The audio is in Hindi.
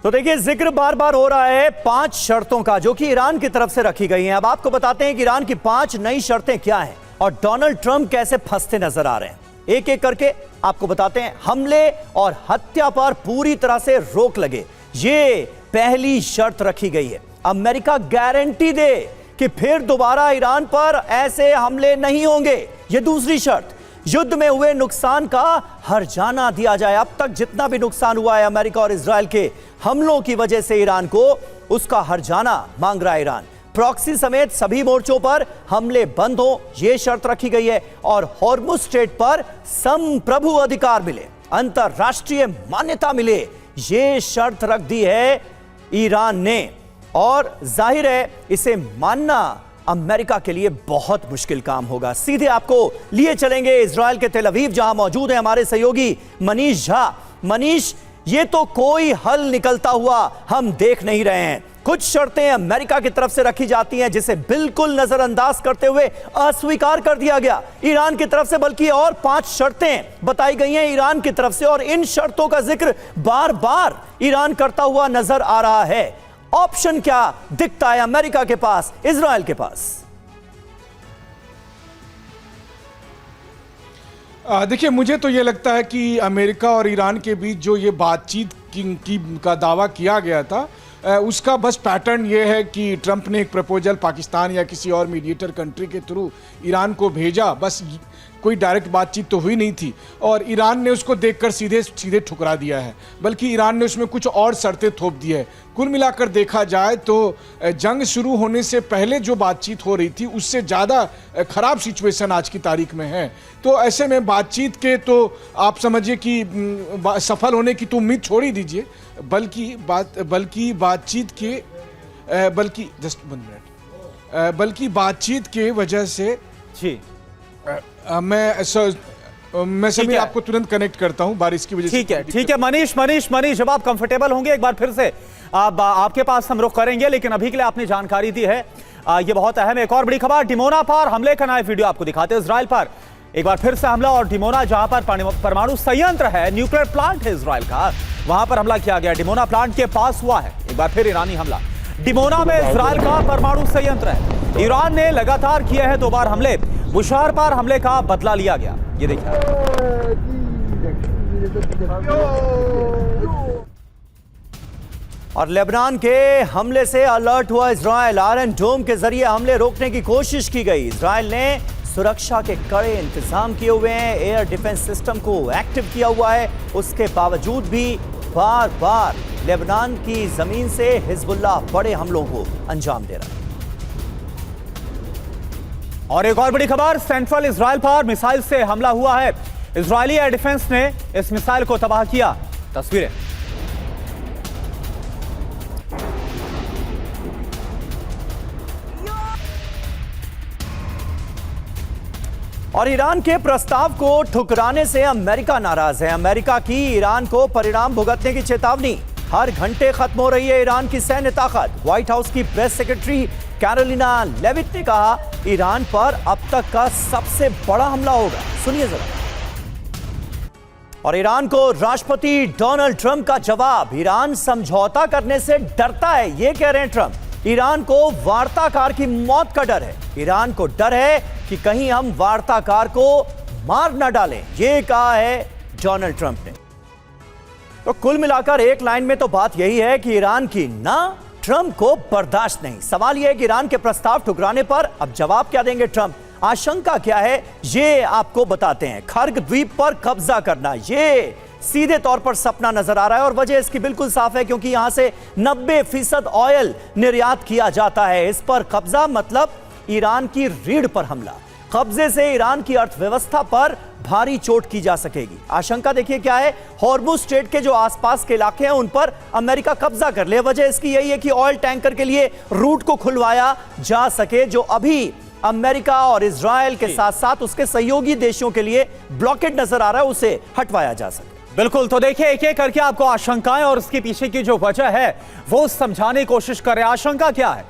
तो देखिए, जिक्र बार बार हो रहा है 5 शर्तों का जो कि ईरान की तरफ से रखी गई हैं। अब आपको बताते हैं कि ईरान की 5 नई शर्तें क्या हैं और डोनाल्ड ट्रंप कैसे फंसते नजर आ रहे हैं। एक एक करके आपको बताते हैं। हमले और हत्या पर पूरी तरह से रोक लगे, ये पहली शर्त रखी गई है। अमेरिका गारंटी दे कि फिर दोबारा ईरान पर ऐसे हमले नहीं होंगे। ये दूसरी शर्त। युद्ध में हुए नुकसान का हर्जाना दिया जाए। अब तक जितना भी नुकसान हुआ है अमेरिका और इजराइल के हमलों की वजह से ईरान को, उसका हर्जाना मांग रहा है ईरान। प्रॉक्सी समेत सभी मोर्चों पर हमले बंद हो, यह शर्त रखी गई है। और हॉर्मुज स्ट्रेट पर संप्रभु अधिकार मिले, अंतरराष्ट्रीय मान्यता मिले, यह शर्त रख दी है ईरान ने। और जाहिर है इसे मानना अमेरिका के लिए बहुत मुश्किल काम होगा। सीधे आपको लिए चलेंगे इजराइल के तेल अवीव, जहां मौजूद है हमारे सहयोगी मनीष झा। मनीष, ये तो कोई हल निकलता हुआ हम देख नहीं रहे हैं। कुछ शर्तें अमेरिका की तरफ से रखी जाती हैं जिसे बिल्कुल नजरअंदाज करते हुए अस्वीकार कर दिया गया ईरान की तरफ से, बल्कि और 5 शर्तें बताई गई हैं ईरान की तरफ से और इन शर्तों का जिक्र बार बार ईरान करता हुआ नजर आ रहा है। ऑप्शन क्या दिखता है अमेरिका के पास, इजराइल के पास? देखिए, मुझे तो ये लगता है कि अमेरिका और ईरान के बीच जो ये बातचीत का दावा किया गया था, उसका बस पैटर्न ये है कि ट्रंप ने एक प्रपोजल पाकिस्तान या किसी और मीडिएटर कंट्री के थ्रू ईरान को भेजा, बस कोई डायरेक्ट बातचीत तो हुई नहीं थी और ईरान ने उसको देखकर सीधे सीधे ठुकरा दिया है, बल्कि ईरान ने उसमें कुछ और शर्तें थोप दी है। कुल मिलाकर देखा जाए तो जंग शुरू होने से पहले जो बातचीत हो रही थी उससे ज़्यादा ख़राब सिचुएशन आज की तारीख में है। तो ऐसे में बातचीत के तो आप समझिए कि सफल होने की तो उम्मीद छोड़ ही दीजिए, बल्कि बातचीत के वजह से जी मैं सभी आपको तुरंत कनेक्ट करता हूं बारिश की वजह से। ठीक है मनीष, जब आप कंफर्टेबल होंगे एक बार फिर से आपके पास हम रुख करेंगे, लेकिन अभी के लिए आपने जानकारी दी है, ये बहुत अहम है। एक और बड़ी खबर, डिमोना पर हमले का नया वीडियो आपको दिखाते हैं। इजराइल पर एक बार फिर से हमला और डिमोना जहां पर परमाणु संयंत्र है, न्यूक्लियर प्लांट है इजराइल का, वहां पर हमला किया गया। डिमोना प्लांट के पास हुआ है एक बार फिर ईरानी हमला। डिमोना में इजराइल का परमाणु संयंत्र है। ईरान ने लगातार किए हैं 2 बार हमले। बुशाहर पर हमले का बदला लिया गया, ये देखिए। और लेबनान के हमले से अलर्ट हुआ इजराइल। आयरन डोम के जरिए हमले रोकने की कोशिश की गई। इजराइल ने सुरक्षा के कड़े इंतजाम किए हुए हैं, एयर डिफेंस सिस्टम को एक्टिव किया हुआ है। उसके बावजूद भी बार बार लेबनान की जमीन से हिजबुल्लाह बड़े हमलों को अंजाम दे रहा है। और एक और बड़ी खबर, सेंट्रल इजराइल पर मिसाइल से हमला हुआ है। इजरायली एयर डिफेंस ने इस मिसाइल को तबाह किया। तस्वीरें। और ईरान के प्रस्ताव को ठुकराने से अमेरिका नाराज है। अमेरिका की ईरान को परिणाम भुगतने की चेतावनी। हर घंटे खत्म हो रही है ईरान की सैन्य ताकत। व्हाइट हाउस की प्रेस सेक्रेटरी कैरोलिना लेविट ने कहा, ईरान पर अब तक का सबसे बड़ा हमला होगा। सुनिए जरा। और ईरान को राष्ट्रपति डोनाल्ड ट्रंप का जवाब, ईरान समझौता करने से डरता है, ये कह रहे हैं ट्रंप। ईरान को वार्ताकार की मौत का डर है। ईरान को डर है कि कहीं हम वार्ताकार को मार न डालें, ये कहा है डोनाल्ड ट्रंप ने। तो कुल मिलाकर एक लाइन में तो बात यही है कि ईरान की ना ट्रंप को बर्दाश्त नहीं। सवाल यह है कि ईरान के प्रस्ताव ठुकराने पर अब जवाब क्या देंगे ट्रंप? आशंका क्या है ये आपको बताते हैं। खर्ग द्वीप पर कब्जा करना, ये सीधे तौर पर सपना नजर आ रहा है और वजह इसकी बिल्कुल साफ है, क्योंकि यहां से 90% ऑयल निर्यात किया जाता है। इस पर कब्जा मतलब ईरान की रीढ़ पर हमला। कब्जे से ईरान की अर्थव्यवस्था पर भारी चोट की जा सकेगी। आशंका देखिए क्या है, हॉर्मुज स्ट्रेट के जो आसपास के इलाके हैं उन पर अमेरिका कब्जा कर ले। वजह इसकी यही है कि ऑयल टैंकर के लिए रूट को खुलवाया जा सके, जो अभी अमेरिका और इजराइल के साथ साथ उसके सहयोगी देशों के लिए ब्लॉकेड नजर आ रहा है, उसे हटवाया जा सके। बिल्कुल, तो देखिए एक एक करके आपको आशंकाएं और उसके पीछे की जो वजह है वो समझाने की कोशिश कर रहे हैं। आशंका क्या है?